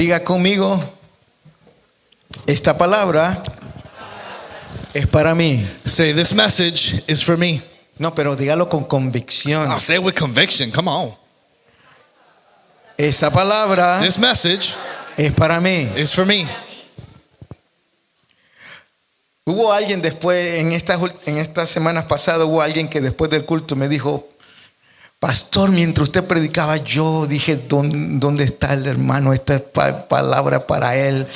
Diga conmigo, esta palabra es para mí. Say, this message is for me. No, pero dígalo con convicción. I'll say it with conviction. Come on. Esta palabra This message es para mí. is for me. Hubo alguien después, en estas semanas pasadas, hubo alguien que después del culto me dijo, pastor, mientras usted predicaba, yo dije, ¿dónde está el hermano? Esta es palabra para él.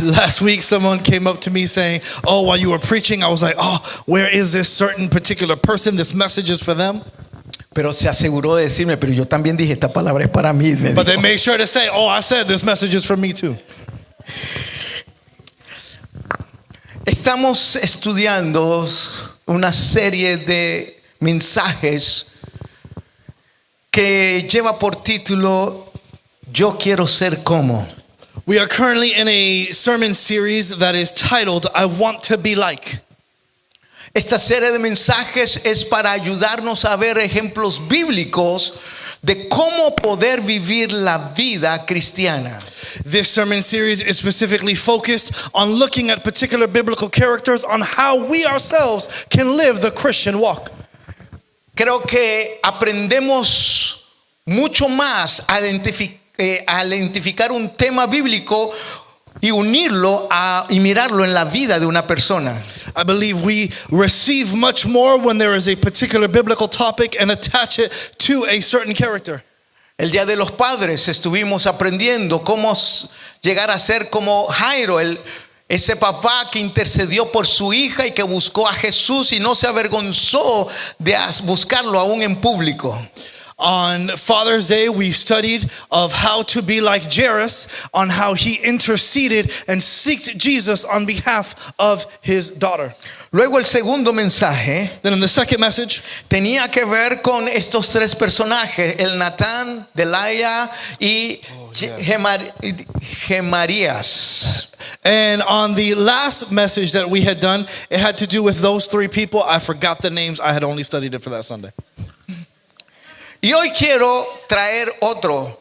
Last week, someone came up to me saying, oh, while you were preaching, I was like, oh, where is this certain particular person? This message is for them. Pero se aseguró de decirme, pero yo también dije, esta palabra es para mí. Me But they dijo. made sure to say, oh, I said this message is for me too. Estamos estudiando una serie de mensajes que lleva por título Yo quiero ser como. We are currently in a sermon series that is titled, I Want to Be Like. Esta serie de mensajes es para ayudarnos a ver ejemplos bíblicos de cómo poder vivir la vida cristiana. This sermon series is specifically focused on looking at particular biblical characters on how we ourselves can live the Christian walk. Creo que aprendemos mucho más a identificar un tema bíblico y unirlo y mirarlo en la vida de una persona. I believe we receive much more when there is a particular biblical topic and attach it to a certain character. El Día de los Padres estuvimos aprendiendo cómo llegar a ser como Jairo, ese papá que intercedió por su hija y que buscó a Jesús y no se avergonzó de buscarlo aún en público. On Father's Day, we studied of how to be like Jairus, on how he interceded and sought Jesus on behalf of his daughter. Luego el segundo mensaje Then in the second message, tenía que ver con estos tres personajes, el Natán, Delaya y Gemarías. and on the last message that we had done, it had to do with those three people. I forgot the names. I had only studied it for that Sunday. Y hoy quiero traer otro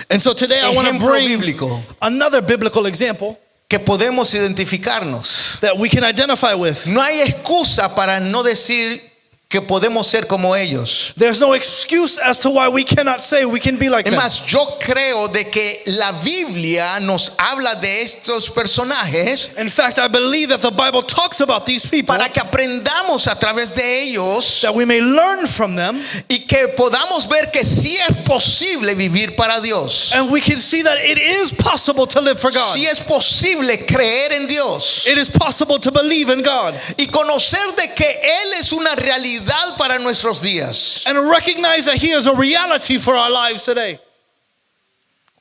And so today I want to ejemplo bring bíblico another biblical example que podemos identificarnos. that we can identify with. No hay excusa para no decir que podemos ser como ellos. There's no excuse as to why we cannot say we can be like Es them. más, yo creo de que la Biblia nos habla de estos personajes In fact, I believe that the Bible talks about these people para que aprendamos a través de ellos that we may learn from them y que podamos ver que sí es posible vivir para Dios. and we can see that it is possible to live for God. Sí es posible creer en Dios It is possible to believe in God y conocer de que Él es una realidad para nuestros días. and recognize that He is a reality for our lives today.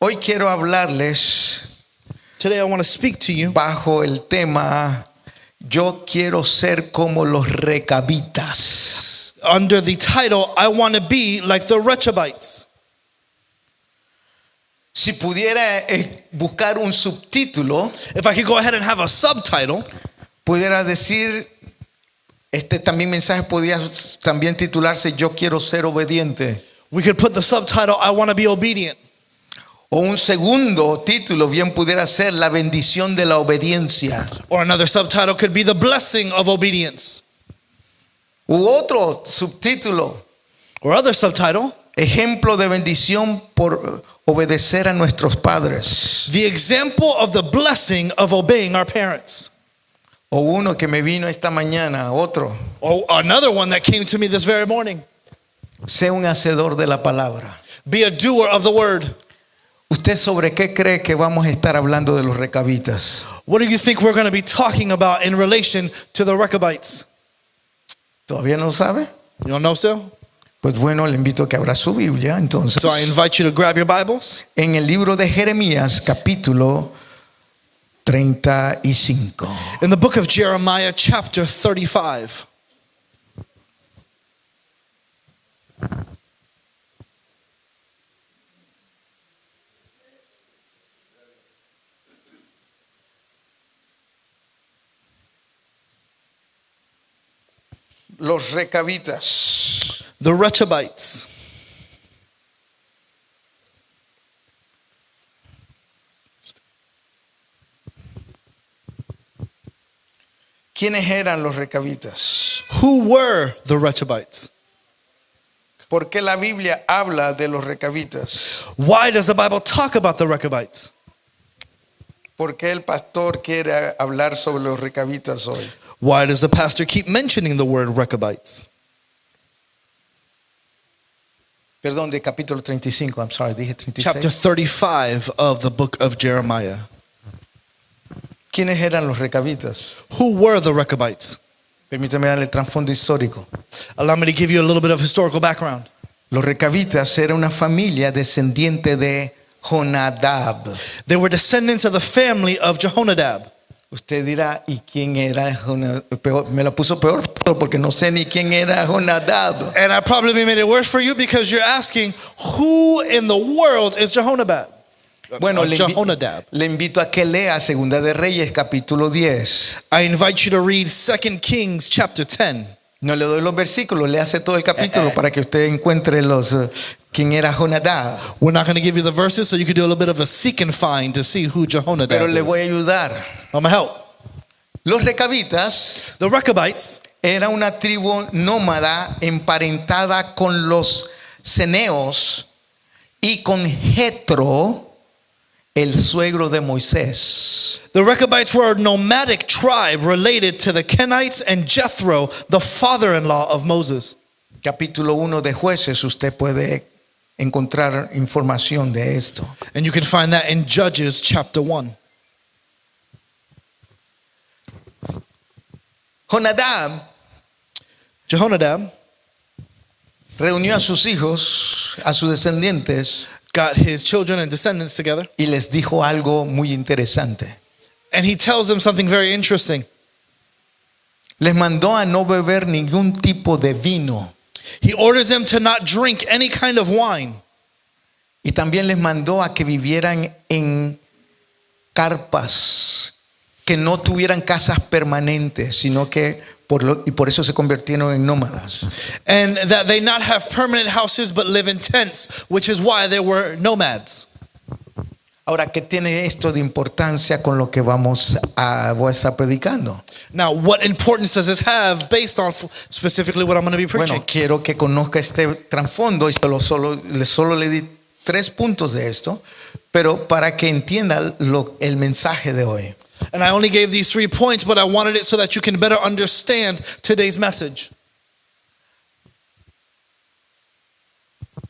Hoy quiero hablarles Today I want to speak to you bajo el tema Yo quiero ser como los recabitas. under the title, I want to be like the Rechabites. Si pudiera buscar un subtítulo, If I could go ahead and have a subtitle, pudiera decir, este también mensaje podría también titularse Yo quiero ser obediente. we could put the subtitle, I want to be obedient. O un segundo título bien pudiera ser La bendición de la obediencia. Or another subtitle could be the blessing of obedience. U otro subtítulo, Or other subtitle, Ejemplo de bendición por obedecer a nuestros padres. the example of the blessing of obeying our parents. O uno que me vino esta mañana, otro. Or another one that came to me this very morning, Sé un hacedor de la palabra. be a doer of the word. ¿Usted sobre qué cree que vamos a estar hablando de los recabitas? What do you think we're going to be talking about in relation to the Rechabites? ¿Todavía no lo sabe? You don't know still? Pues bueno, le invito a que abra su Biblia entonces. So I invite you to grab your Bibles. En el libro de Jeremías, capítulo 35. In the book of Jeremiah, chapter 35. Los recabitas. The Rechabites. ¿Quiénes eran los recabitas? Who were the Rechabites? ¿Por qué la Biblia habla de los recabitas? Why does the Bible talk about the Rechabites? ¿Por qué el pastor quiere hablar sobre los recabitas hoy? Why does the pastor keep mentioning the word Rechabites? Perdón, de capítulo 35, I'm sorry, dije 36. Chapter 35 of the book of Jeremiah. ¿Quiénes eran los recabitas? Who were the Rechabites? Permítame darle el trasfondo histórico. Allow me to give you a little bit of historical background. Los recabitas era una familia descendiente de Jonadab. They were descendants of the family of Jehonadab. Usted dirá, ¿y quién era Jonadab? Me la puso peor porque no sé ni quién era Jonadab. And I probably made it worse for you because you're asking, who in the world is Jehonadab? Bueno, Jehonadab. le invito a que lea Segunda de Reyes capítulo 10. I invite you to read 2 Kings chapter 10. No le doy los versículos, le hace todo el capítulo para que usted encuentre quién era Jonadab. We're not going to give you the verses, so you can do a little bit of a seek and find to see who Jehonadab Pero le voy is. a ayudar. I'm going to help. Los recabitas The Rechabites era una tribu nómada emparentada con los ceneos y con Jetro, el suegro de Moisés. The Rechabites were a nomadic tribe related to the Kenites and Jethro, the father-in-law of Moses. Capítulo 1 de Jueces, usted puede encontrar información de esto. And you can find that in Judges chapter 1. Jonadab Jehonadab reunió a sus hijos, a sus descendientes, got his children and descendants together, y les dijo algo muy interesante. and he tells them something very interesting. Les mandó a no beber ningún tipo de vino. He orders them to not drink any kind of wine. Y también les mandó a que vivieran en carpas, que no tuvieran casas permanentes, sino que y por eso se convirtieron en nómadas. And that they not have permanent houses but live in tents, which is why they were nomads. Ahora, ¿qué tiene esto de importancia con lo que voy a estar predicando? Now, what importance does this have based on specifically what I'm going to be preaching? Bueno, quiero que conozca este trasfondo y solo le di 3 puntos de esto, pero para que entienda el mensaje de hoy. And I only gave these 3 points, but I wanted it so that you can better understand today's message.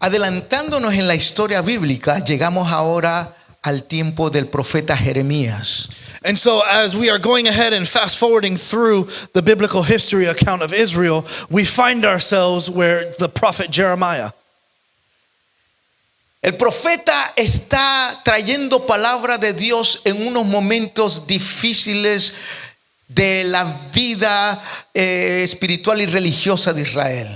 Adelantándonos en la historia bíblica, llegamos ahora al tiempo del profeta Jeremías. And so as we are going ahead and fast forwarding through the biblical history account of Israel, we find ourselves where the prophet Jeremiah. El profeta está trayendo palabra de Dios en unos momentos difíciles de la vida espiritual y religiosa de Israel.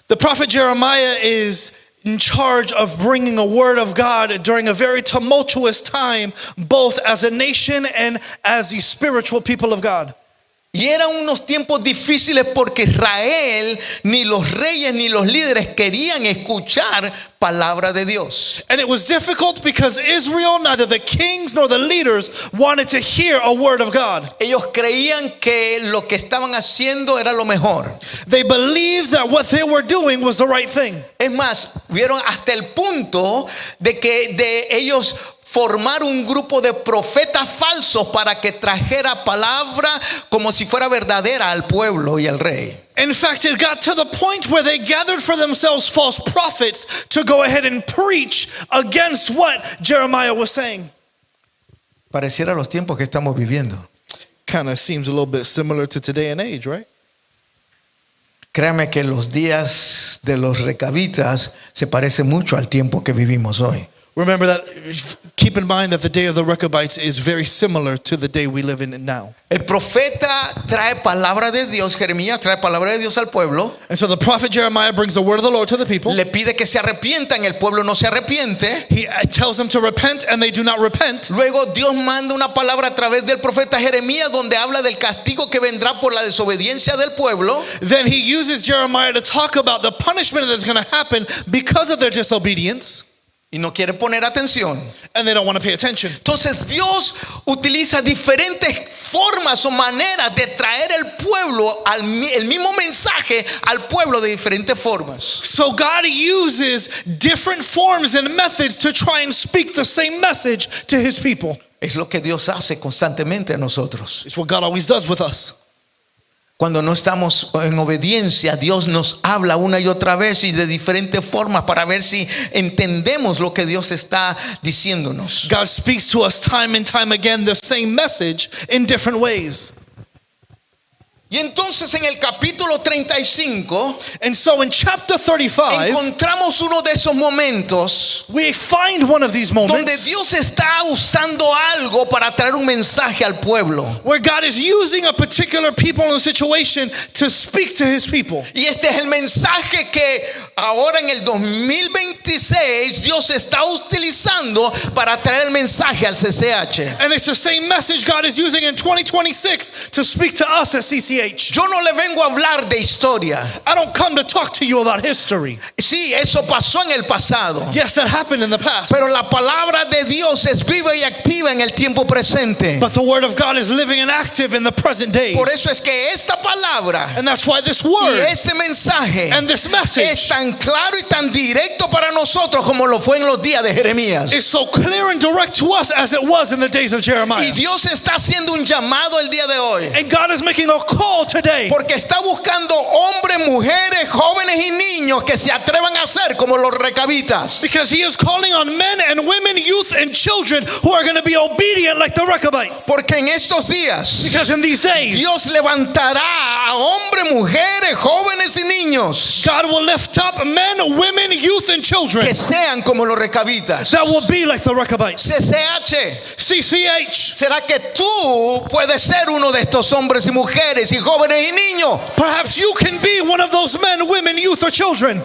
The prophet Jeremiah is in charge of bringing a word of God during a very tumultuous time, both as a nation and as the spiritual people of God. Y eran unos tiempos difíciles porque Israel, ni los reyes ni los líderes querían escuchar palabra de Dios. And it was difficult because Israel, neither the kings nor the leaders, wanted to hear a word of God. Ellos creían que lo que estaban haciendo era lo mejor. They believed that what they were doing was the right thing. Es más, vieron hasta el punto de que ellos formar un grupo de profetas falsos para que trajera palabra como si fuera verdadera al pueblo y al rey. In fact, it got to the point where they gathered for themselves false prophets to go ahead and preach against what Jeremiah was saying. Pareciera los tiempos que estamos viviendo. Kind of seems a little bit similar to today and age, right? Créame que los días de los recabitas se parece mucho al tiempo que vivimos hoy. Remember that, keep in mind that the day of the Rechabites is very similar to the day we live in now. El profeta trae palabra de Dios, Jeremías trae palabra de Dios al pueblo. And so the prophet Jeremiah brings the word of the Lord to the people. Le pide que se arrepientan, el pueblo no se arrepiente. He tells them to repent and they do not repent. Luego Dios manda una palabra a través del profeta Jeremías donde habla del castigo que vendrá por la desobediencia del pueblo. Then he uses Jeremiah to talk about the punishment that's going to happen because of their disobedience. y no quiere poner atención. and they don't want to pay attention. Entonces Dios utiliza diferentes formas o maneras de traer el pueblo el mismo mensaje al pueblo de diferentes formas. So God uses different forms and methods to try and speak the same message to his people. Es lo que Dios hace constantemente a nosotros. It's what God always does with us. Cuando no estamos en obediencia, Dios nos habla una y otra vez y de diferentes formas para ver si entendemos lo que Dios está diciéndonos. God speaks to us time and time again the same message in different ways. Y entonces en el capítulo 35 And so in chapter 35, encontramos uno de esos momentos we find one of these donde moments Dios está usando algo para traer un mensaje al pueblo. where God is using a particular people in a situation to speak to his people. Y este es el mensaje que ahora en el 2026 Dios está utilizando para traer el mensaje al CCH. And it's the same message God is using in 2026 to speak to us at CCH. Yo no le vengo a hablar de historia. I don't come to talk to you about history. Sí, eso pasó en el pasado. Yes, that happened in the past. Pero la palabra de Dios es viva y activa en el tiempo presente. But the word of God is living and active in the present days. Por eso es que esta palabra And that's why this y word este mensaje and this message es tan claro y tan directo para nosotros como lo fue en los días de Jeremías. is so clear and direct to us as it was in the days of Jeremiah. Y Dios está haciendo un llamado el día de hoy. And God is making a call today. Porque está buscando hombres, mujeres, jóvenes y niños que se atrevan a ser como los recabitas. Because he is calling on men and women, youth and children who are going to be obedient like the Rechabites. Porque en estos días Because in these days, Dios levantará a hombres, mujeres, jóvenes y niños God will lift up men, women, youth and children que sean como los recabitas. that will be like the Rechabites. CCH, CCH, ¿será que tú puedes ser uno de estos hombres y mujeres y jóvenes y niños? perhaps you can be one of those men, women, youth or children.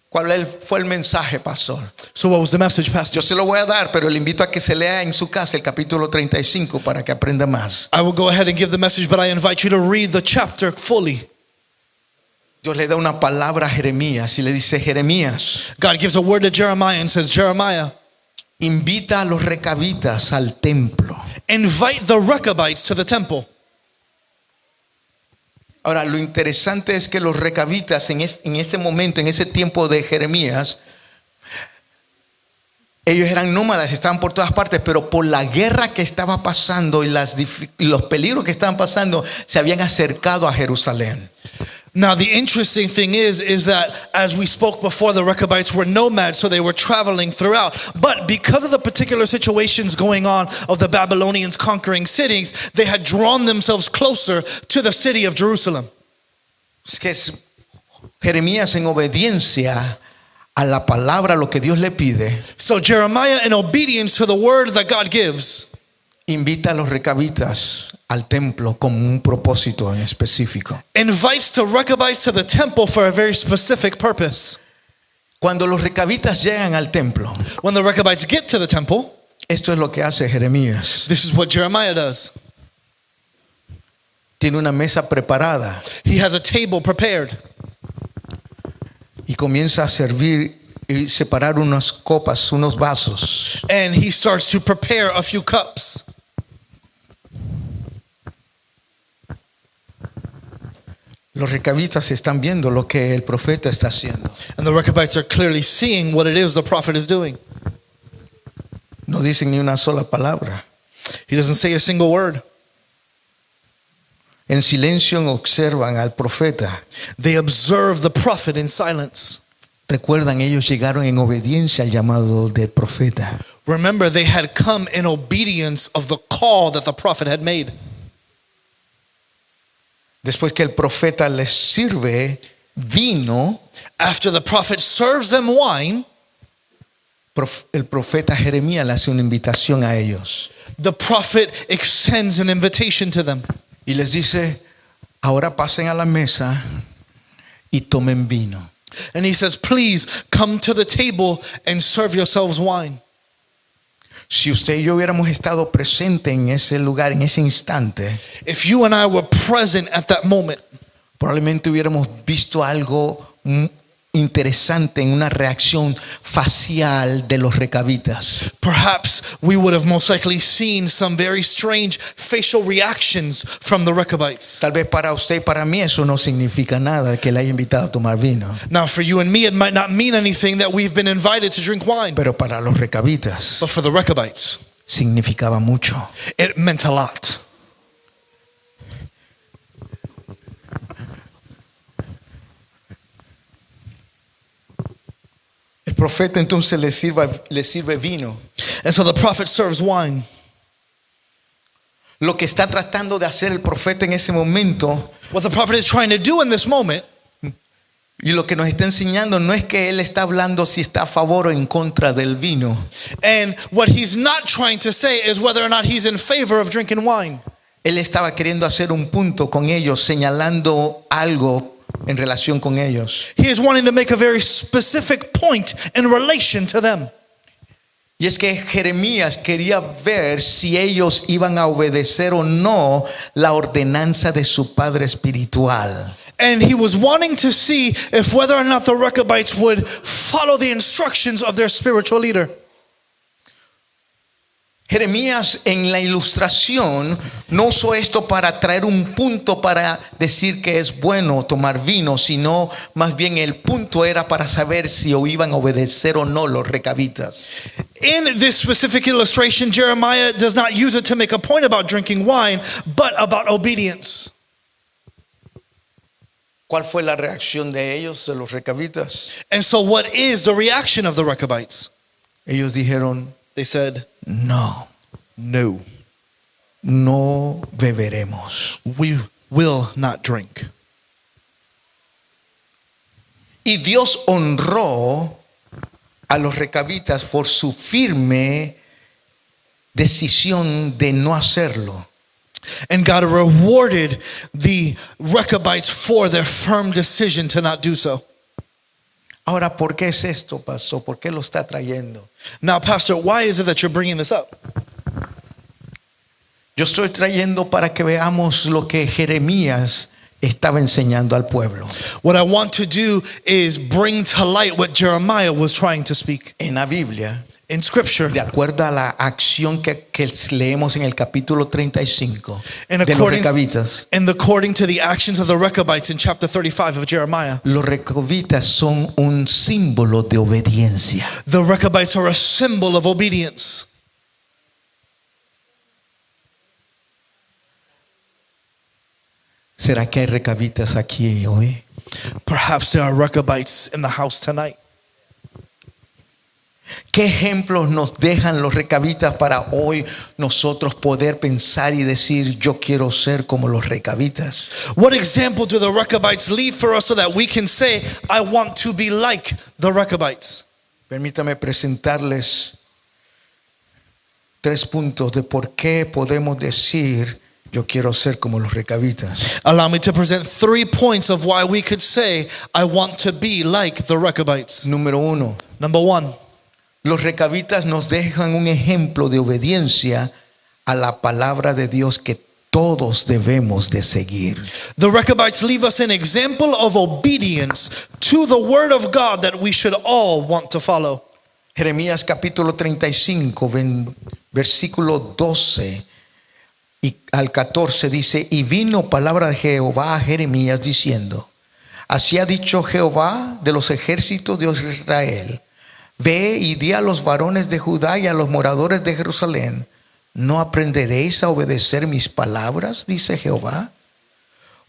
¿Cuál fue el mensaje, pastor? So what was the message, Pastor? Yo se lo voy a dar, pero le invito a que se lea en su casa el capítulo 35 para que aprenda más. I will go ahead and give the message, but I invite you to read the chapter fully. Dios le da una palabra a Jeremías y le dice: Jeremías, God gives a word to Jeremiah and says, Jeremiah, invita a los recabitas al templo. invite the Rechabites to the temple. Ahora, lo interesante es que los recabitas en ese momento, en ese tiempo de Jeremías, ellos eran nómadas, estaban por todas partes, pero por la guerra que estaba pasando y los peligros que estaban pasando, se habían acercado a Jerusalén. Now the interesting thing is that as we spoke before, the Rechabites were nomads, so they were traveling throughout. But because of the particular situations going on of the Babylonians conquering cities, they had drawn themselves closer to the city of Jerusalem. Es que Jeremías, en obediencia a la palabra, lo que Dios le pide, So Jeremiah, in obedience to the word that God gives, invita a los recabitas al templo con un propósito en específico. invites the Rechabites to the temple for a very specific purpose. Cuando los recabitas llegan al templo, When the Rechabites get to the temple, esto es lo que hace Jeremías. this is what Jeremiah does. Tiene una mesa preparada He has a table prepared. y comienza a servir y separar unas copas, unos vasos. And he starts to prepare a few cups. Los recabitas están viendo lo que el profeta está haciendo. And the Rechabites are clearly seeing what it is the prophet is doing. No dicen ni una sola palabra. He doesn't say a single word. En silencio observan al profeta. They observe the prophet in silence. Recuerdan, ellos llegaron en obediencia al llamado del profeta. Remember, they had come in obedience of the call that the prophet had made. Después que el profeta les sirve vino, After the prophet serves them wine, el profeta Jeremías le hace una invitación a ellos the prophet extends an invitation to them. y les dice: ahora pasen a la mesa y tomen vino. And he says, please come to the table and serve yourselves wine. Si usted y yo hubiéramos estado presentes en ese lugar, en ese instante, If you and I were present at that moment, probablemente hubiéramos visto algo interesante en una reacción facial de los recabitas. Perhaps we would have most likely seen some very strange facial reactions from the Rechabites. Tal vez para usted y para mí eso no significa nada que le haya invitado a tomar vino. Now, for you and me, it might not mean anything that we've been invited to drink wine. Pero para los recabitas But for the Rechabites, significaba mucho. it meant a lot. El profeta entonces le sirve vino. And so the prophet serves wine. Lo que está tratando de hacer el profeta en ese momento What the prophet is trying to do in this moment, y lo que nos está enseñando no es que él está hablando si está a favor o en contra del vino. and what he's not trying to say is whether or not he's in favor of drinking wine. Él estaba queriendo hacer un punto con ellos, señalando algo en relación con ellos. He is wanting to make a very specific point in relation to them. Y es que Jeremías quería ver si ellos iban a obedecer o no la ordenanza de su padre espiritual. And he was wanting to see if whether or not the Rechabites would follow the instructions of their spiritual leader. Jeremías en la ilustración no usó esto para traer un punto para decir que es bueno tomar vino, sino más bien el punto era para saber si iban a obedecer o no los recabitas. In this specific illustration, Jeremiah does not use it to make a point about drinking wine, but about obedience. ¿Cuál fue la reacción de ellos, de los recabitas? And so what is the reaction of the Rechabites? Ellos dijeron, They said, no, no, no beberemos. we will not drink. Y Dios honró a los recabitas por su firme decisión de no hacerlo. And God rewarded the Rechabites for their firm decision to not do so. Ahora, ¿por qué es esto, pastor? ¿Por qué lo está trayendo? Now, Pastor, why is it that you're bringing this up? Yo estoy trayendo para que veamos lo que Jeremías estaba enseñando al pueblo. What I want to do is bring to light what Jeremiah was trying to speak. En la Biblia, In Scripture, de acuerdo a la acción que leemos en el capítulo 35 in de los recabitas, according to the actions of the Rechabites in chapter 35 of Jeremiah, los recabitas son un símbolo de obediencia. the Rechabites are a symbol of obedience. ¿Será que hay recabitas aquí hoy? Perhaps there are Rechabites in the house tonight. ¿Qué ejemplos nos dejan los recabitas para hoy nosotros poder pensar y decir yo quiero ser como los recabitas? What example do the Rechabites leave for us so that we can say, I want to be like the Rechabites? Permítame presentarles 3 puntos de por qué podemos decir yo quiero ser como los recabitas. Allow me to present 3 points of why we could say, I want to be like the Rechabites. Número 1, Number 1, los recabitas nos dejan un ejemplo de obediencia a la palabra de Dios que todos debemos de seguir. the Rechabites leave us an example of obedience to the word of God that we should all want to follow. Jeremías capítulo 35, versículo 12 y al 14 dice, y vino palabra de Jehová a Jeremías diciendo, así ha dicho Jehová de los ejércitos de Israel, ve y di a los varones de Judá y a los moradores de Jerusalén, ¿no aprenderéis a obedecer mis palabras? Dice Jehová.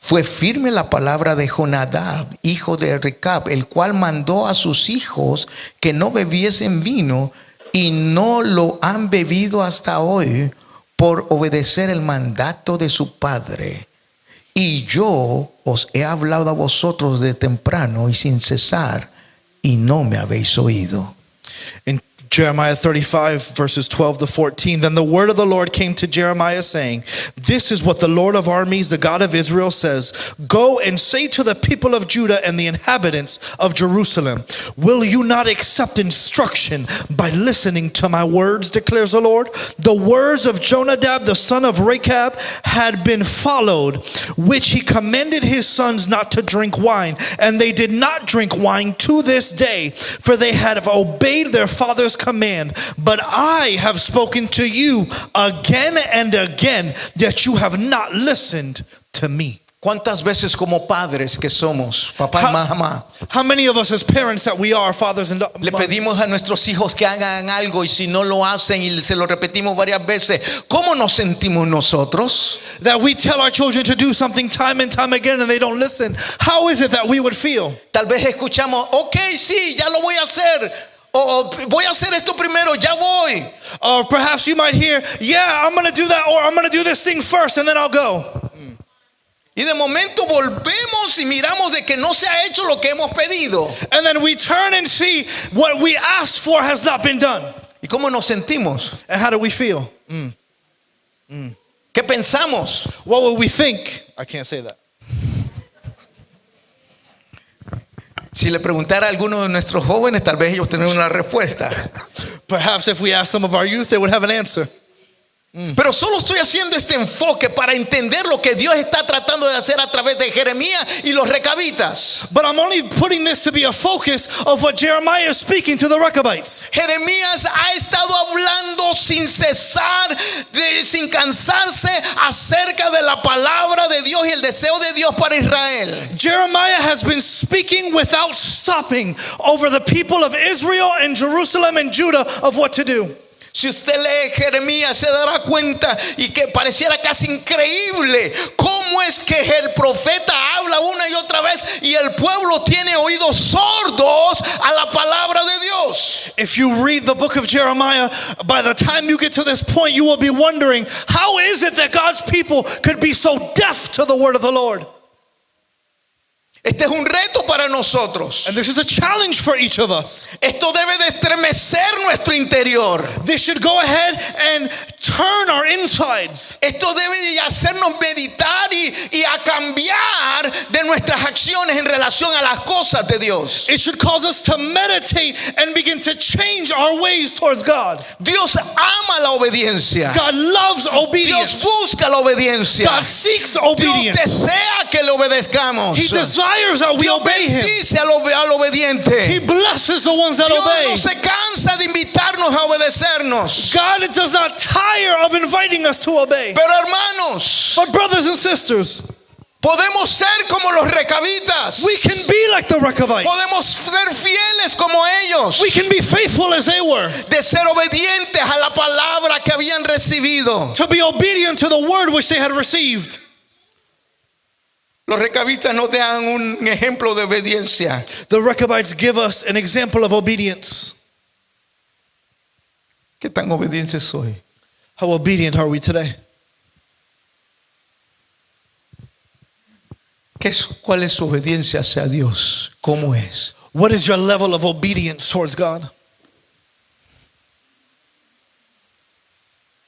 Fue firme la palabra de Jonadab, hijo de Recab, el cual mandó a sus hijos que no bebiesen vino y no lo han bebido hasta hoy por obedecer el mandato de su padre. Y yo os he hablado a vosotros de temprano y sin cesar, y no me habéis oído. In Jeremiah 35 verses 12 to 14. Then the word of the Lord came to Jeremiah saying, this is what the Lord of armies, the God of Israel says, go and say to the people of Judah and the inhabitants of Jerusalem, will you not accept instruction by listening to my words, declares the Lord? The words of Jonadab, the son of Rechab, had been followed, which he commanded his sons not to drink wine. And they did not drink wine to this day, for they had obeyed their father's command. But I have spoken to you again and again, that you have not listened to me. ¿Cuántas veces como padres que somos, papá y mamá, How many of us as parents that we are, fathers and le pedimos a nuestros hijos que hagan algo y si no lo hacen y se lo repetimos varias veces, ¿cómo nos sentimos nosotros? that we tell our children to do something time and time again and they don't listen? How is it that we would feel? Tal vez escuchamos, ok, sí, ya lo voy a hacer. O voy a hacer esto primero, ya voy. Or perhaps you might hear, yeah, I'm going to do that, or I'm going to do this thing first and then I'll go. Y de momento volvemos y miramos de que no se ha hecho lo que hemos pedido. And then we turn and see what we asked for has not been done. ¿Y cómo nos sentimos? And how do we feel? ¿Qué pensamos? What will we think? I can't say that. Si le preguntara a alguno de nuestros jóvenes, tal vez ellos tendrían una respuesta. Perhaps if we ask some of our youth, they would have an answer. Pero solo estoy haciendo este enfoque para entender lo que Dios está tratando de hacer a través de Jeremías y los recabitas. But I'm only putting this to be a focus of what Jeremiah is speaking to the Rechabites. Jeremías ha estado hablando sin cesar, sin cansarse acerca de la palabra de Dios y el deseo de Dios para Israel. Jeremiah has been speaking without stopping over the people of Israel and Jerusalem and Judah of what to do. Si usted lee Jeremías se dará cuenta y que pareciera casi increíble cómo es que el profeta habla una y otra vez y el pueblo tiene oídos sordos a la palabra de Dios. If you read the book of Jeremiah, by the time you get to this point, you will be wondering, how is it that God's people could be so deaf to the word of the Lord? Este es un reto para nosotros. And this is a challenge for each of us. Esto debe de estremecer nuestro interior. This should go ahead and turn our insides. Esto debe de hacernos meditar y a cambiar de nuestras acciones en relación a las cosas de Dios. It should cause us to meditate and begin to change our ways towards God. Dios ama la obediencia. God loves Dios obedience. busca la obediencia. God seeks Dios obedience. desea que le obedezcamos. He desires that we Dios obey Him. bendice al obediente. He blesses the ones that Dios obey. no se cansa de invitarnos a obedecernos. God does not tire of inviting us to obey. Pero hermanos, But brothers and sisters, podemos ser como los recabitas. we can be like the Rechabites. Podemos ser fieles como ellos. We can be faithful as they were. De ser obedientes a la palabra que habían recibido. To be obedient to the word which they had received. Los recabitas nos dan un ejemplo de obediencia. The Rechabites give us an example of obedience. ¿Qué tan obedientes soy? How obedient are we today? ¿Cuál es su obediencia hacia Dios? ¿Cómo es? What is your level of obedience towards God?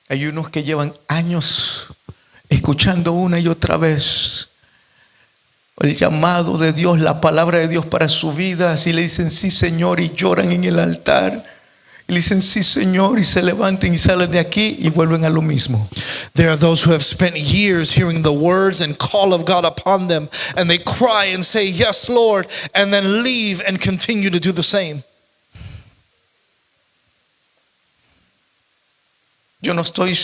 Hay unos que llevan años escuchando una y otra vez el llamado de Dios, la palabra de Dios para su vida. Si le dicen sí Señor y lloran en el altar, y le dicen sí Señor y se levantan y salen de aquí y vuelven a lo mismo. There are those who have spent years hearing the words and call of God upon them, and they cry and say, yes, Lord, and then leave and continue to do the same. Yo no estoy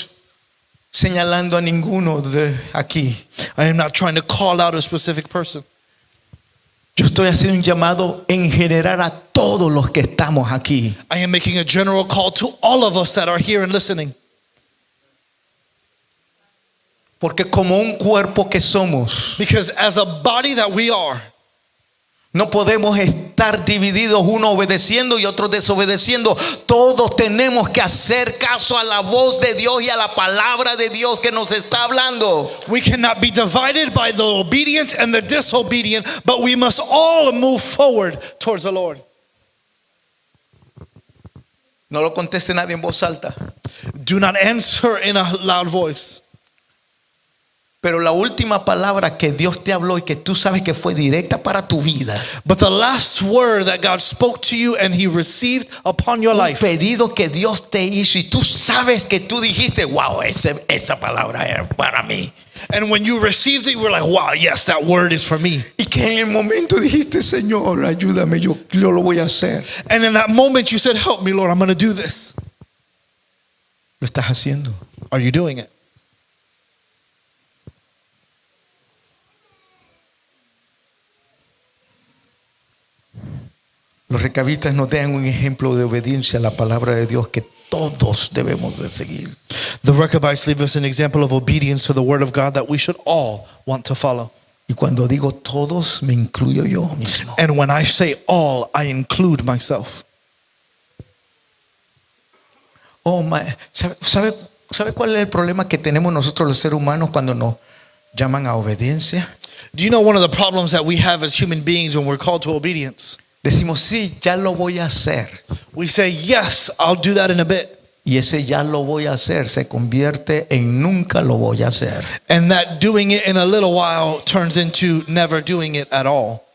señalando a ninguno de aquí. I am not trying to call out a specific person. Yo estoy haciendo un llamado en general a todos los que estamos aquí. I am making a general call to all of us that are here and listening. Porque como un cuerpo que somos, Because as a body that we are, no podemos estar divididos, uno obedeciendo y otro desobedeciendo. Todos tenemos que hacer caso a la voz de Dios y a la palabra de Dios que nos está hablando. we cannot be divided by the obedient and the disobedient, but we must all move forward towards the Lord. No lo conteste nadie en voz alta. Do not answer in a loud voice. Pero la última palabra que Dios te habló y que tú sabes que fue directa para tu vida, But the last word that God spoke to you and He received upon your un life, pedido que Dios te hizo y tú sabes que tú dijiste, wow, esa palabra es para mí. and when you received it, you were like, wow, yes, that word is for me. Y que en el momento dijiste, Señor, ayúdame, yo lo voy a hacer. And in that moment, you said, help me, Lord, I'm going to do this. Lo estás haciendo. Are you doing it? Los recabitas nos dan un ejemplo de obediencia a la palabra de Dios que todos debemos de seguir. The Rechabites leave us an example of obedience to the word of God that we should all want to follow. Y cuando digo todos, me incluyo yo mismo. And when I say all, I include myself. ¿Sabe cuál es el problema que tenemos nosotros los seres humanos cuando nos llaman a obediencia? Do you know one of the problems that we have as human beings when we're called to obedience? Decimos, sí, ya lo voy a hacer. We say, yes, I'll do that in a bit. Y ese ya lo voy a hacer se convierte en nunca lo voy a hacer. And that doing it in a little while turns into never doing it at all.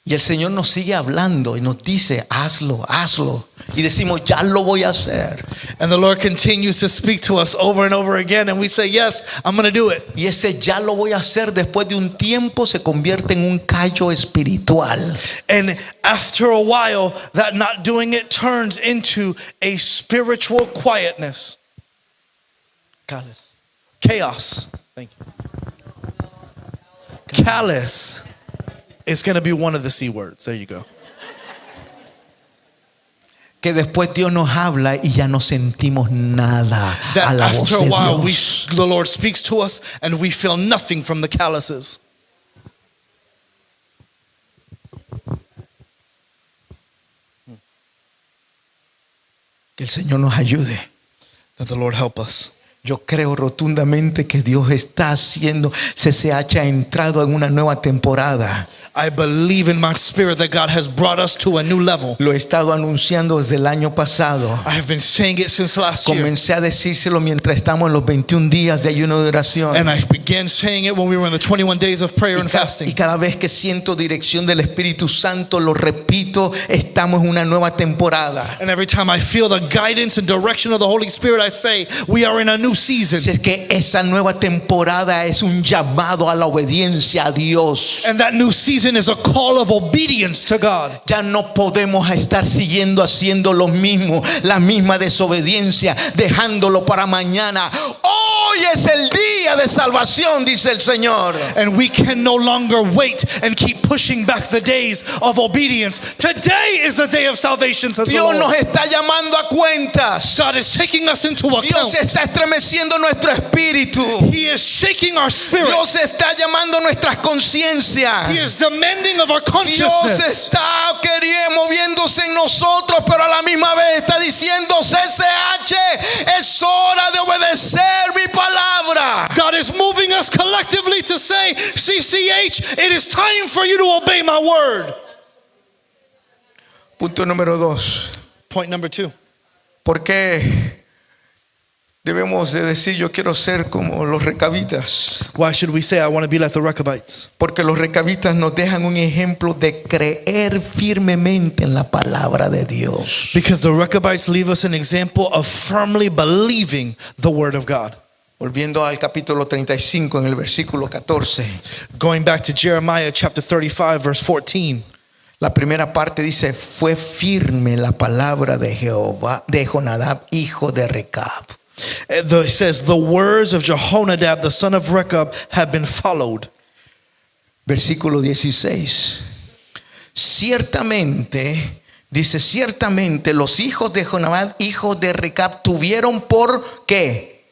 Y el Señor nos sigue hablando y nos dice, hazlo, hazlo. Y decimos, ya lo voy a hacer. And the Lord continues to speak to us over and over again. And we say, yes, I'm going to do it. Y ese ya lo voy a hacer después de un tiempo se convierte en un callo espiritual. And after a while, that not doing it turns into a spiritual quietness. Chaos. Thank you. Callous is going to be one of the C words. There you go. Que después Dios nos habla y ya no sentimos nada a That la voz after a de while, Dios. the Lord speaks to us and we feel nothing from the calluses. Que el Señor nos ayude. That the Lord help us. Yo creo rotundamente que Dios está haciendo, CCH ha entrado en una nueva temporada. I believe in my spirit that God has brought us to a new level. Lo he estado anunciando desde el año pasado. I have been saying it since last year. Comencé a decírselo mientras estamos en los 21 días de ayuno de oración. And I began saying it when we were in the 21 days of prayer and Y fasting. cada vez que siento dirección del Espíritu Santo, lo repito, estamos en una nueva temporada. And every time I feel the guidance and direction of the Holy Spirit, I say, we are in a new season. Si es que esa nueva temporada es un llamado a la obediencia a Dios. And that new season is a call of obedience to God. Ya no podemos estar siguiendo haciendo lo mismo, la misma desobediencia, dejándolo para mañana. Hoy es el día de salvación, dice el Señor. And we can no longer wait and keep pushing back the days of obedience. Today is the day of salvation, says the Dios Lord. nos está llamando a cuentas. God is taking us into account. Dios está estremeciendo nuestro espíritu. He is shaking our spirit. Dios está llamando nuestras conciencias. He is demanding of our Dios consciousness. está moviéndose en nosotros, pero a la misma vez está diciendo, CCH, es hora de obedecer mi palabra. God is moving us collectively to say, CCH, it is time for you to obey my word. Punto número 2. Point number 2. ¿Por qué debemos de decir yo quiero ser como los recabitas? Why should we say I want to be like the Rechabites? Porque los recabitas nos dejan un ejemplo de creer firmemente en la palabra de Dios. Because the Rechabites leave us an example of firmly believing the word of God. Volviendo al capítulo 35 en el versículo 14. Going back to Jeremiah chapter 35 verse 14. La primera parte dice, fue firme la palabra de Jehová, de Jonadab, hijo de Recab. It says, the words of Jehonadab, the son of Rechab, have been followed. Versículo 16. Ciertamente, dice, ciertamente los hijos de Jonadab, hijo de Recab, tuvieron por ¿qué?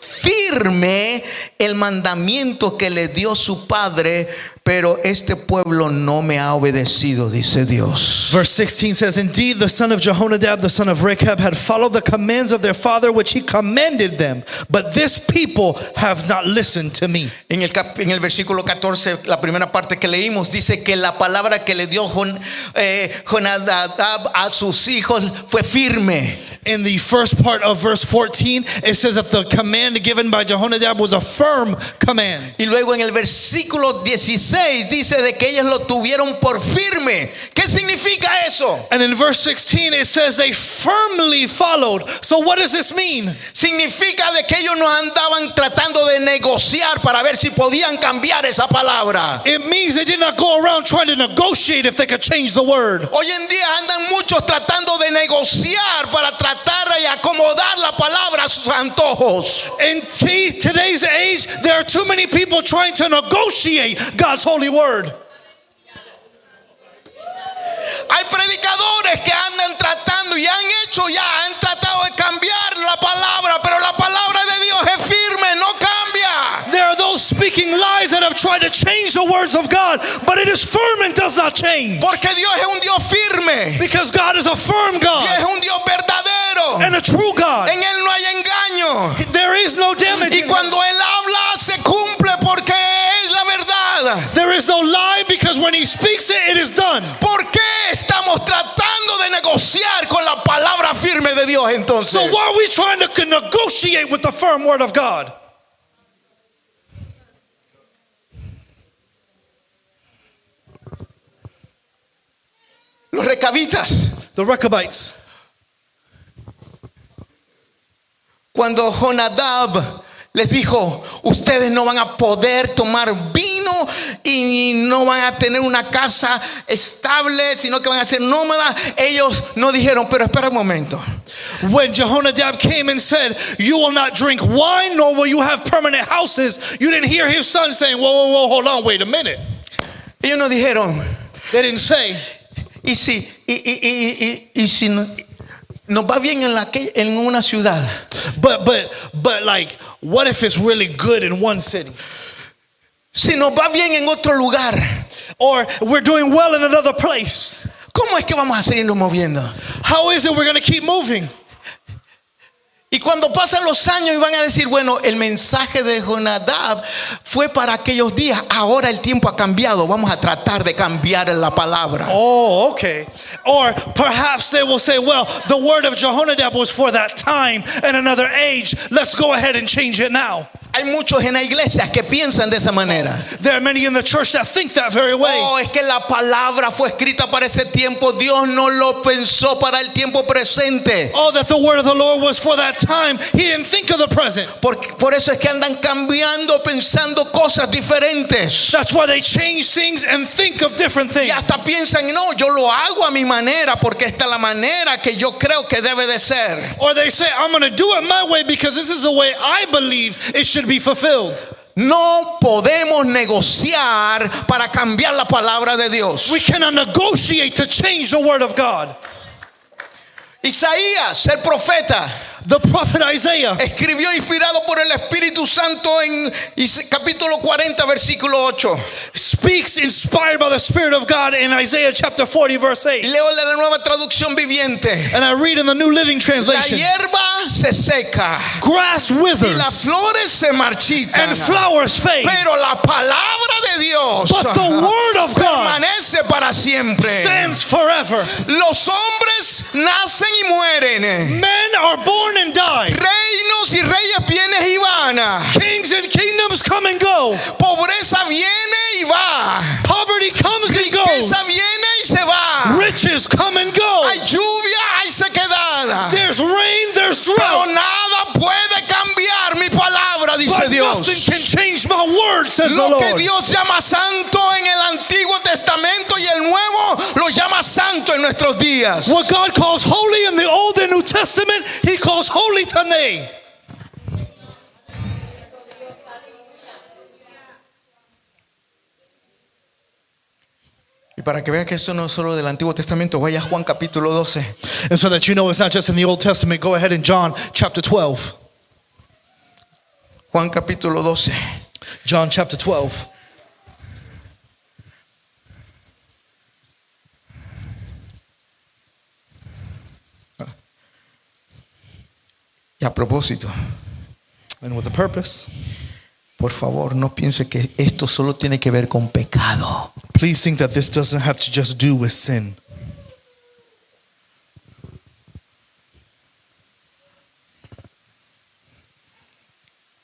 firme el mandamiento que le dio su padre, pero este pueblo no me ha obedecido, dice Dios. Verse 16 says, indeed, the son of Jehonadab, the son of Rechab, had followed the commands of their father, which he commanded them. But this people have not listened to me. En el versículo 14, la primera parte que leímos, dice que la palabra que le dio Jonadab a sus hijos fue firme. In the first part of verse 14, it says that the command given by Jehonadab was a firm command. Y luego en el versículo 16 dice de que ellos lo tuvieron por firme. ¿Qué significa eso? And in verse 16 it says they firmly followed. So what does this mean? Significa de que ellos no andaban tratando de negociar para ver si podían cambiar esa palabra. It means they did not go around trying to negotiate if they could change the word. Hoy en día andan muchos tratando de negociar para tratar de acomodar la palabra a sus antojos. In today's age, there are too many people trying to negotiate God's holy word. Hay predicadores que andan tratando y han tratado de cambiar la palabra, pero la palabra de Dios es firme, no cambia. There are those speaking lies that have tried to change the words of God, but it is firm and does not change. Porque Dios es un Dios firme. Because God is a firm God. Y es un Dios verdadero. And a true God. En él no hay engaño. There is no damage. Y cuando él habla se cumple porque es la verdad. There is no lie because when he speaks it, it is done. ¿Por qué estamos tratando de negociar con la palabra firme de Dios entonces? So why are we trying to negotiate with the firm word of God? Los recabitas. The Rechabites. Cuando Jonadab les dijo, ustedes no van a poder tomar vino y no van a tener una casa estable, sino que van a ser nómadas, ellos no dijeron, pero espera un momento. When Jehonadab came and said, you will not drink wine, nor will you have permanent houses, you didn't hear his son saying, whoa, hold on, wait a minute. Ellos no dijeron, They didn't say, y si nos va bien en una ciudad. But like, what if it's really good in one city? Si nos va bien en otro lugar. Or we're doing well in another place. ¿Cómo es que vamos a seguirnos moviendo? How is it we're going to keep moving? Y cuando pasan los años y van a decir, bueno, el mensaje de Jonadab fue para aquellos días, ahora el tiempo ha cambiado, vamos a tratar de cambiar la palabra. Oh, okay. Or perhaps they will say, well, the word of Jehonadab was for that time and another age. Let's go ahead and change it now. Hay muchos en la iglesia que piensan de esa manera. There are many in the church that think that very way. Oh, es que la palabra fue escrita para ese tiempo, Dios no lo pensó para el tiempo presente. Oh, that the word of the Lord was for that time. He didn't think of the present. Por eso es que andan cambiando, pensando cosas diferentes. That's why they change things and think of different things. Y hasta piensan, no, yo lo hago a mi manera porque esta es la manera que yo creo que debe de ser. Or they say, I'm going to do it my way because this is the way I believe it should be fulfilled. No podemos negociar para cambiar la palabra de Dios. We cannot negotiate to change the word of God. Isaías, el profeta, The prophet Isaiah escribió inspirado por el Espíritu Santo en capítulo 40 versículo 8. speaks inspired by the Spirit of God in Isaiah chapter 40 verse 8. Leo la nueva traducción viviente. And I read in the New Living La Translation, hierba se seca grass y las withers flores se marchitan, and flowers fade, pero la palabra de Dios but the word of God permanece para siempre. stands forever. Los hombres nacen y mueren. Men are born and die. Reinos y reyes vienen y van. Kings and kingdoms come and go. Pobreza viene y va. Poverty comes and goes. Riqueza viene y se va. Riches come and go. Hay lluvia, hay sequedad. There's rain, there's Pero drought. nada puede cambiar mi palabra, dice But Dios. nothing can change my word, says the Lo que Lord. Dios llama santo en el Antiguo Testamento y el Nuevo lo llama santo en nuestros días. What God calls holy in the Old and New Testament, He calls holy today. Y para que vea que esto no es solo del Antiguo Testamento, vaya a Juan capítulo 12. And so that you know it's not just in the Old Testament, go ahead in John chapter 12. Juan capítulo 12. John chapter 12. Y a propósito, And with a purpose. por favor, no piense que esto solo tiene que ver con pecado. Please think that this doesn't have to just do with sin.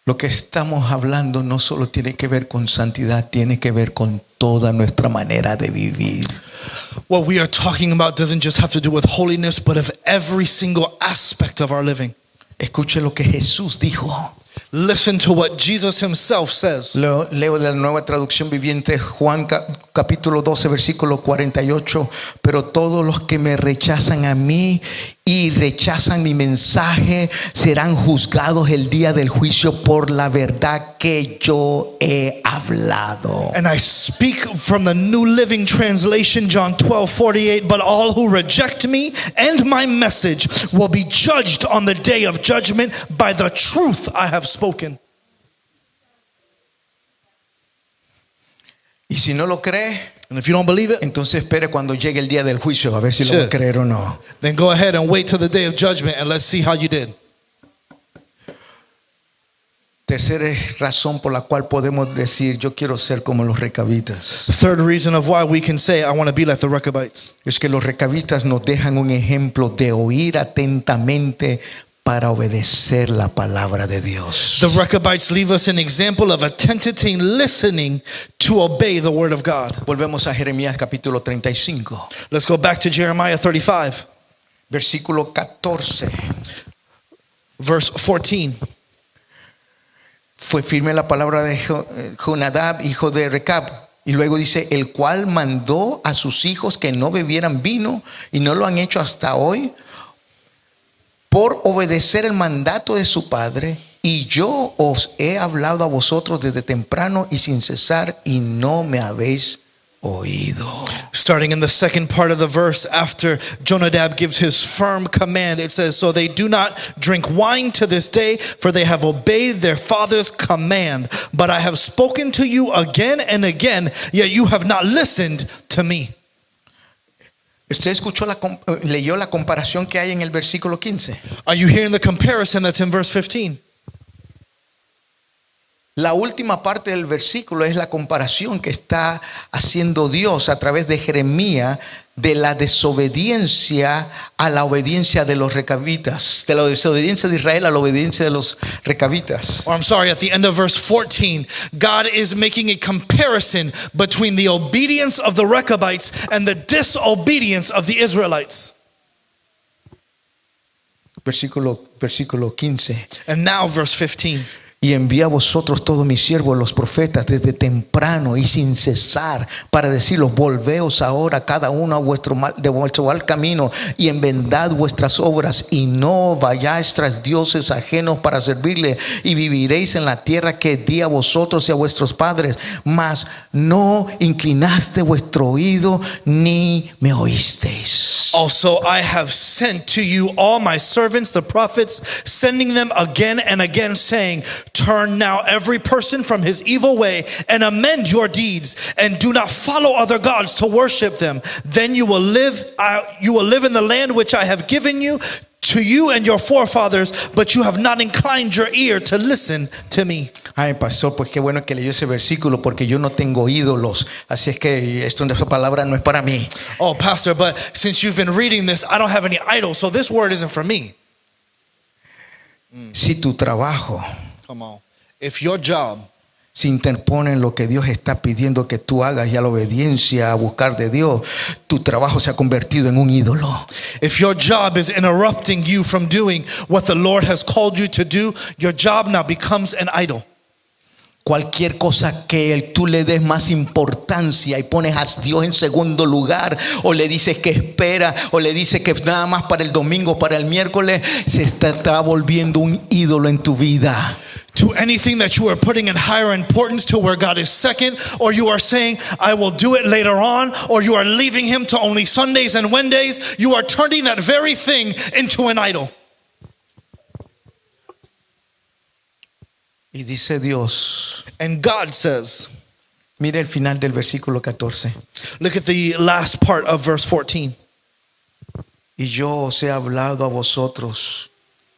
Lo que estamos hablando no solo tiene que ver con santidad, tiene que ver con toda nuestra manera de vivir. What we are talking about doesn't just have to do with holiness, but of every single aspect of our living. Escuche lo que Jesús dijo. Listen to what Jesus himself says. Leo de la Nueva Traducción Viviente, Juan capítulo 12, versículo 48. Pero todos los que me rechazan a mí y rechazan mi mensaje serán juzgados el día del juicio por la verdad que yo he hablado. And I speak from the New Living Translation, John 12:48. But all who reject me and my message will be judged on the day of judgment by the truth I have spoken. Y si no lo cree, And if you don't believe it, entonces espere cuando llegue el día del juicio a ver si lo va a creer o no. then go ahead and wait till the day of judgment and let's see how you did. Tercera razón por la cual podemos decir yo quiero ser como los recabitas. The third reason of why we can say I want to be like the Rechabites Es que los recabitas nos dejan un ejemplo de oír atentamente para obedecer la palabra de Dios. The Rechabites leave us an example of attentive listening to obey the word of God. Volvemos a Jeremías capítulo 35, Let's go back to Jeremiah 35, versículo 14. verse 14. Fue firme la palabra de Jonadab, hijo de Recab. Y luego dice, el cual mandó a sus hijos que no bebieran vino y no lo han hecho hasta hoy por obedecer el mandato de su padre. Y yo os he hablado a vosotros desde temprano y sin cesar y no me habéis oído. Starting in the second part of the verse, after Jonadab gives his firm command, it says, so they do not drink wine to this day, for they have obeyed their father's command. But I have spoken to you again and again, yet you have not listened to me. ¿Usted escuchó leyó la comparación que hay en el versículo 15? Are you hearing the comparison that's in verse 15? La última parte del versículo es la comparación que está haciendo Dios a través de Jeremías de la desobediencia a la obediencia de los recabitas, de la desobediencia de Israel a la obediencia de los recabitas. Or I'm sorry, at the end of verse 14, God is making a comparison between the obedience of the Rechabites and the disobedience of the Israelites. Versículo 15. And now verse 15. Y envía a vosotros todos mis siervos los profetas desde temprano y sin cesar para deciros, volveos ahora cada uno a vuestro mal camino y enmendad vuestras obras y no vayáis tras dioses ajenos para servirle y viviréis en la tierra que di a vosotros y a vuestros padres, mas no inclinaste vuestro oído ni me oísteis. Also, I have sent to you all my servants, the prophets, sending them again and again, saying, turn now every person from his evil way and amend your deeds, and do not follow other gods to worship them. Then you will live in the land which I have given you to you and your forefathers, but you have not inclined your ear to listen to me. Ay, pastor, pues qué bueno que leyó ese versículo porque yo no tengo ídolos, así es que esa palabra no es para mí. Oh, pastor, but since you've been reading this, I don't have any idols, so this word isn't for me. Si tu trabajo, Come on. If your job se interpone en lo que Dios está pidiendo que tú hagas y a la obediencia a buscar de Dios, tu trabajo se ha convertido en un ídolo. If your job is interrupting you from doing what the Lord has called you to do, your job now becomes an idol. Cualquier cosa que tú le des más importancia y pones a Dios en segundo lugar, o le dices que espera, o le dices que nada más para el domingo, para el miércoles, se está volviendo un ídolo en tu vida. To anything that you are putting in higher importance to where God is second, or you are saying, I will do it later on, or you are leaving him to only Sundays and Wednesdays, you are turning that very thing into an idol. Y dice Dios, And God says, mire el final del versículo 14. look at the last part of verse 14. Y yo os he hablado a vosotros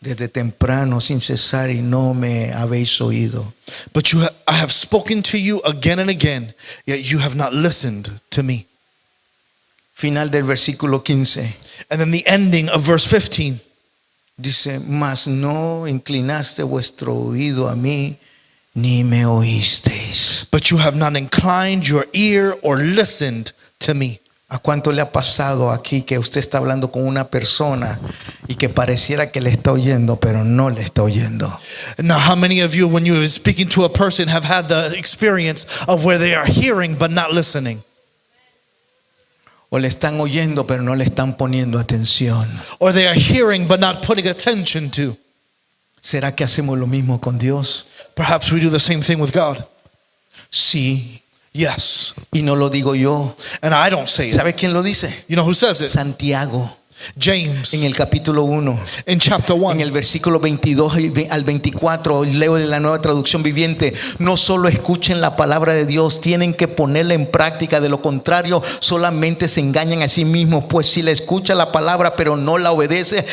desde temprano sin cesar y no me habéis oído. But I have spoken to you again and again, yet you have not listened to me. Final del versículo 15. And then the ending of verse 15. Dice, mas no inclinaste vuestro oído a mí, ni me oísteis. But you have not inclined your ear or listened to me. ¿A cuánto le ha pasado aquí que usted está hablando con una persona y que pareciera que le está oyendo, pero no le está oyendo? Now, how many of you, when you are speaking to a person, have had the experience of where they are hearing but not listening? O le están oyendo, pero no le están poniendo atención. Or they are hearing but not putting attention to? ¿Será que hacemos lo mismo con Dios? Perhaps we do the same thing with God. Sí, Yes. y no lo digo yo. And I don't say it. ¿Sabe quién lo dice? You know who says it? Santiago, James en el capítulo 1. in chapter En 1. el versículo 22 al 24, leo de la Nueva Traducción Viviente. No solo escuchen la palabra de Dios, tienen que ponerla en práctica. De lo contrario, solamente se engañan a sí mismos. Pues si le escucha la palabra pero no la obedece,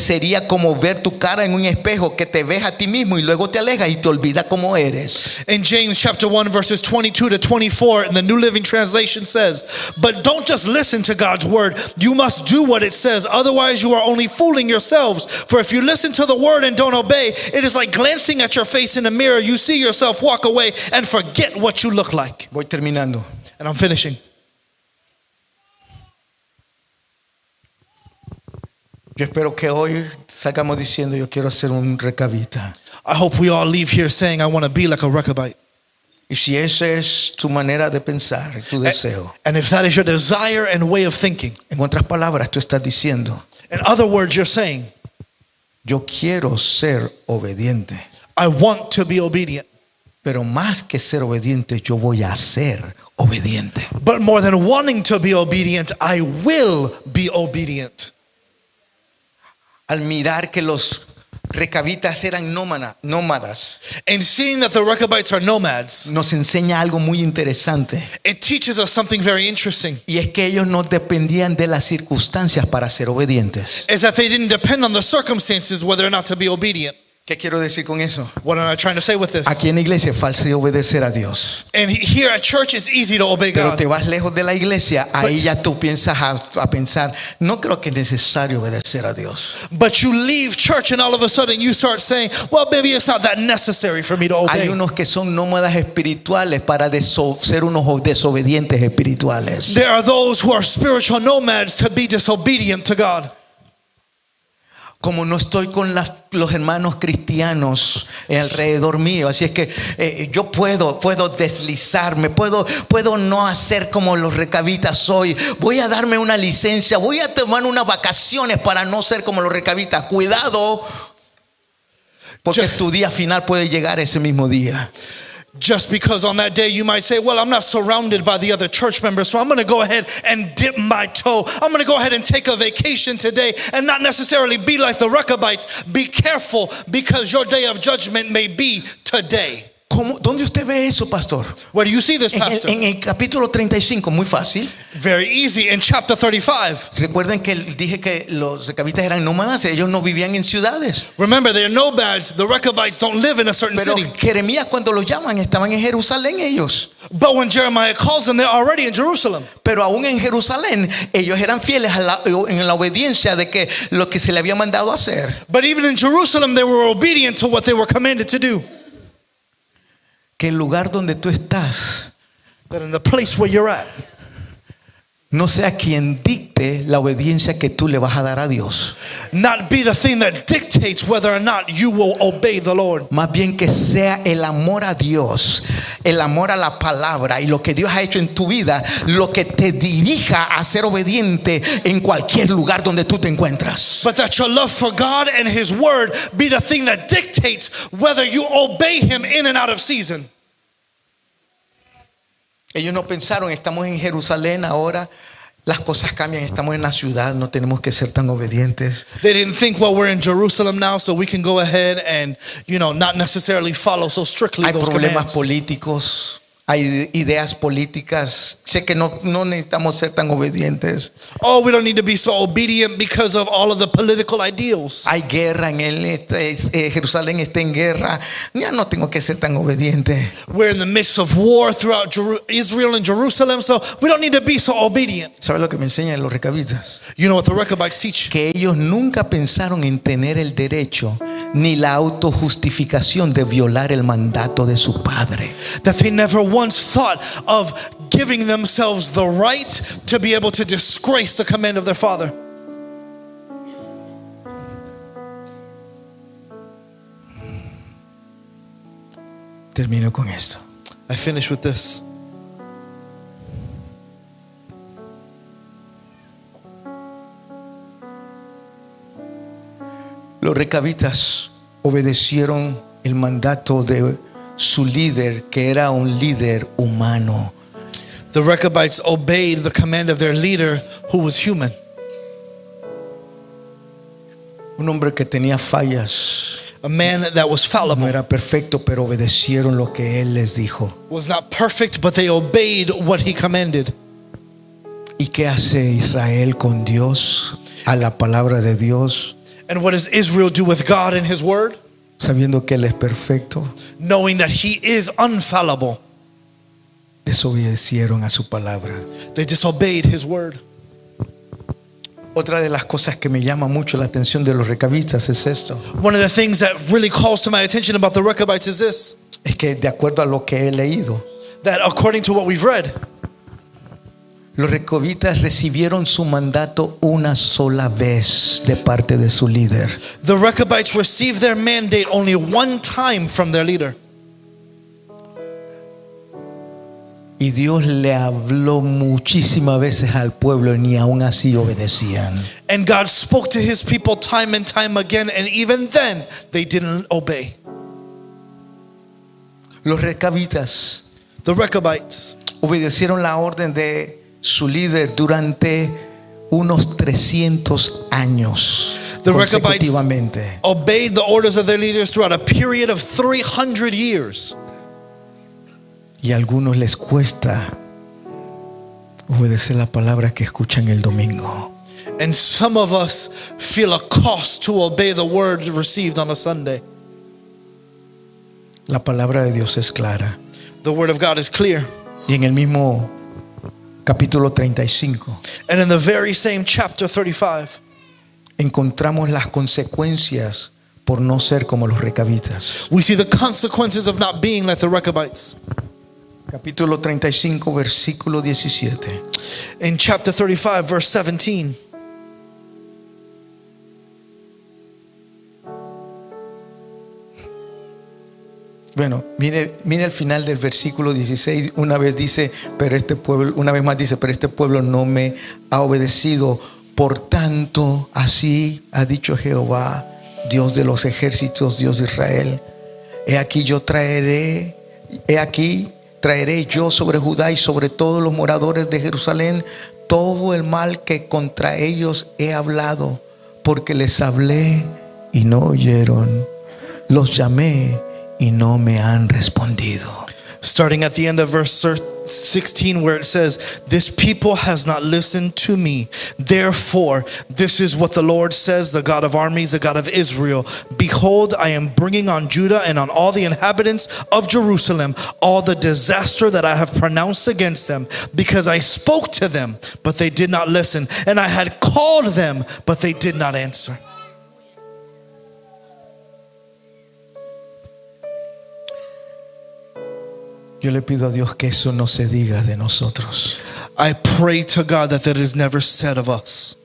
sería como ver tu cara en un espejo, que te ves a ti mismo y luego te alejas y te olvidas cómo eres. In James chapter 1 verses 22 to 24, in the New Living Translation says, but don't just listen to God's word. You must do what it says. Otherwise, you are only fooling yourselves. For if you listen to the word and don't obey, it is like glancing at your face in a mirror. You see yourself walk away and forget what you look like. Voy terminando. And I'm finishing. Yo espero que hoy salgamos diciendo, yo quiero ser un recabita. I hope we all leave here saying, I want to be like a Rechabite. Y si esa es tu manera de pensar, tu deseo, And if that is your desire and way of thinking, en otras palabras, tú estás diciendo, in other words, you're saying, yo quiero ser obediente, I want to be obedient. pero más que ser obediente, yo voy a ser obediente. But more than wanting to be obedient, I will be obedient. Al mirar que los recabitas eran nómadas, And seeing that the Rechabites are nomads, nos enseña algo muy interesante. it teaches us something very interesting. Y es que ellos no dependían de las circunstancias para ser obedientes. Is that they didn't depend on the circumstances whether or not to be obedient. ¿Qué quiero decir con eso? What am I trying to say with this? Aquí en la iglesia es fácil obedecer a Dios. And here at church, it's easy to obey Pero God. te vas lejos de la iglesia, ahí ya tú piensas a pensar, no creo que es necesario obedecer a Dios. But you leave church and all of a sudden you start saying, well, maybe it's not that necessary for me to Hay obey. unos que son nómadas espirituales para ser unos desobedientes espirituales. There are those who are spiritual nomads to be disobedient to God. Como no estoy con los hermanos cristianos alrededor mío, así es que yo puedo deslizarme, puedo no hacer como los recabitas hoy. Voy a darme una licencia, voy a tomar unas vacaciones para no ser como los recabitas. Cuidado, porque tu día final puede llegar ese mismo día. Just because on that day you might say, well, I'm not surrounded by the other church members, so I'm going to go ahead and dip my toe. I'm going to go ahead and take a vacation today and not necessarily be like the Rechabites. Be careful, because your day of judgment may be today. ¿Dónde usted ve eso, pastor? Where do you see this, pastor? En el capítulo 35, muy fácil. Very easy. In chapter 35. Recuerden que dije que los recabitas eran nómadas, ellos no vivían en ciudades. Remember, they're nomads. The Rechabites don't live in a certain Pero city. Jeremías, cuando los llaman, estaban en Jerusalén ellos. But when Jeremiah calls them, they're already in Jerusalem. Pero aún en Jerusalén, ellos eran fieles en la obediencia de que lo que se le había mandado hacer. But even in Jerusalem, they were obedient to what they were commanded to do. Que el lugar donde tú estás That in the place where you're at, no sea quien dicte la obediencia que tú le vas a dar a Dios. not be the thing that dictates whether or not you will obey the Lord. Más bien que sea el amor a Dios, el amor a la palabra y lo que Dios ha hecho en tu vida, lo que te dirija a ser obediente en cualquier lugar donde tú te encuentras. But that your love for God and His Word be the thing that dictates whether you obey Him in and out of season. Ellos no pensaron, estamos en Jerusalén ahora, Las cosas cambian, estamos en la ciudad, no tenemos que ser tan obedientes. They didn't think, well, we're in Jerusalem now, so we can go ahead and, not necessarily follow so strictly Hay those problemas commands. políticos, hay ideas políticas. Sé que no necesitamos ser tan obedientes. Oh, we don't need to be so obedient because of all of the political ideals. Hay guerra Jerusalén está en guerra. Ya no tengo que ser tan obediente. We're in the midst of war throughout Israel and Jerusalem, so we don't need to be so obedient. ¿Sabes lo que me enseñan los recabitas? You know what the Rechabites teach? Que ellos nunca pensaron en tener el derecho ni la autojustificación de violar el mandato de su padre. That they never once thought of giving themselves the right to be able to disgrace the command of their father. Termino con esto. I finish with this. Los recabitas obedecieron el mandato de su líder, que era un líder humano. The Rechabites obeyed the command of their leader, who was human. Un hombre que tenía fallas. A man that was No fallible. era perfecto, pero obedecieron lo que él les dijo. Was not perfect, but they obeyed what he commanded. ¿Y qué hace Israel con Dios, a la palabra de Dios, And what does Israel do with God and his word? sabiendo que él es perfecto? Knowing that he is infallible, Desobedecieron a su palabra. they disobeyed his word. Otra de las cosas que me llama mucho la atención de los recabitas es esto. One of the things that really calls to my attention about the Rechabites is this, Es que de acuerdo a lo que he leído, that according to what we've read, los recabitas recibieron su mandato una sola vez de parte de su líder. the Rechabites received their mandate only one time from their leader. Y Dios le habló muchísimas veces al pueblo y ni aún así obedecían. And God spoke to his people time and time again, and even then they didn't obey. Los recabitas The Rechabites obedecieron la orden de su líder durante unos 300 años The Rechabites consecutivamente. obeyed the orders of their leaders throughout a period of 300 years. Y a algunos les cuesta obedecer la palabra que escuchan el domingo. And some of us feel a cost to obey the word received on a Sunday. La palabra de Dios es clara. The word of God is clear. Y en el mismo capítulo 35 And in the very same chapter 35, encontramos las consecuencias por no ser como los recabitas. we see the consequences of not being like the Rechabites. Capítulo 35, versículo 17. In chapter 35, verse 17, Bueno, mire el final del versículo 16. Una vez más dice, pero este pueblo no me ha obedecido. Por tanto, así ha dicho Jehová, Dios de los ejércitos, Dios de Israel. He aquí traeré yo sobre Judá y sobre todos los moradores de Jerusalén todo el mal que contra ellos he hablado, porque les hablé y no oyeron, los llamé y no me han respondido. starting at the end of verse 16, where it says, this people has not listened to me. Therefore, this is what the Lord says, the God of armies, the God of Israel. Behold, I am bringing on Judah and on all the inhabitants of Jerusalem all the disaster that I have pronounced against them, because I spoke to them, but they did not listen, and I had called them, but they did not answer. Yo le pido a Dios que eso no se diga de nosotros. I pray to God that that is never said of us.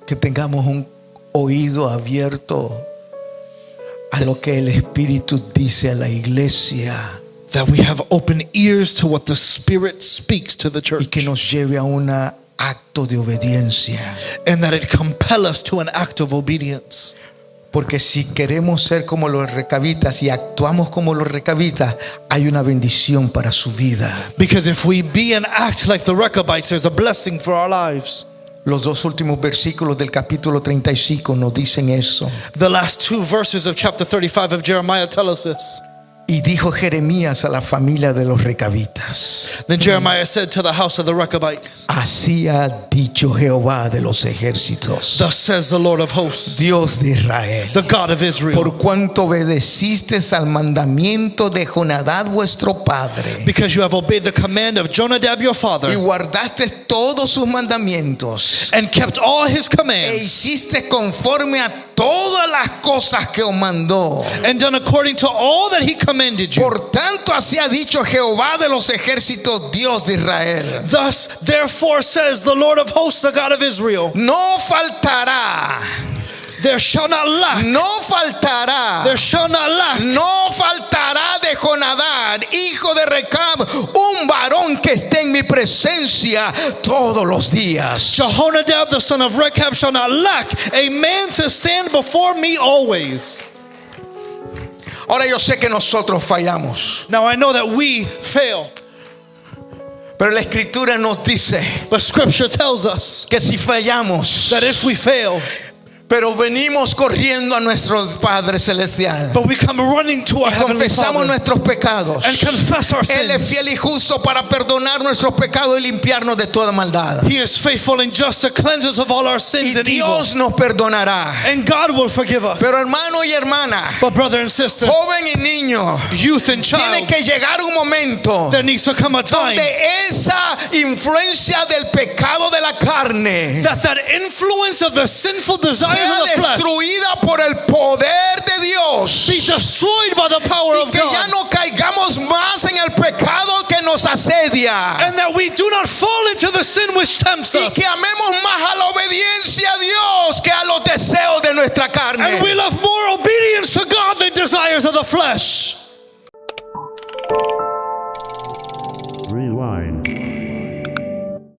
Que tengamos un oído abierto a lo que el Espíritu dice a la iglesia That we have open ears to what the Spirit speaks to the y church, que nos lleve a un acto de obediencia. and that it compel us to an act of obedience. Porque si queremos ser como los recabitas y actuamos como los recabitas, hay una bendición para su vida. Because if we be and act like the Rechabites, there's a blessing for our lives. Los dos últimos versículos del capítulo 35 nos dicen eso. The last two verses of chapter 35 of Jeremiah tell us this. Y dijo Jeremías a la familia de los recabitas: Then Jeremiah said to the house of the Rechabites, así ha dicho Jehová de los ejércitos, thus says the Lord of hosts, Dios de Israel, the God of Israel, por cuanto obedecisteis al mandamiento de Jonadab vuestro padre, because you have obeyed the command of Jonadab your father, y guardaste todos sus mandamientos, and kept all his e commands, hiciste conforme a todas las cosas que os mandó. and done according to all that he commanded you. Por tanto, así ha dicho Jehová de los ejércitos, Dios de Israel: Thus, therefore, says the Lord of hosts, the God of Israel, no faltará, there shall not lack, no faltará, there shall not lack, no faltará de Jonadab, hijo de Recab, un varón que esté en mi presencia todos los días. Jehonadab the son of Rechab shall not lack a man to stand before me always. Ahora yo sé que nosotros fallamos, Now I know that we fail, pero la escritura nos dice but scripture tells us que si fallamos, that if we fail, pero venimos corriendo a nuestro Padre Celestial, but we come running to our heavenly confesamos Father nuestros pecados, and confess our Él es sins, fiel y justo para perdonar nuestros pecados y limpiarnos de toda maldad. He is faithful and just to cleanse us of all our sins Y and evil, Dios nos perdonará. and God will forgive us. Pero hermano y hermana, But brother and sister, joven y niño, youth and tiene child, que llegar un momento there needs to come a time donde esa influencia del pecado de la carne that influence of the sinful desires sea of the flesh destruida por el poder de Dios, be destroyed by the power y of que ya God, no caigamos más en el pecado que nos asedia, and that we do not fall into the sin which tempts y us, que amemos más a la obediencia a Dios que a los deseos de nuestra carne. and we love more obedience to God than desires of the flesh. Rewind.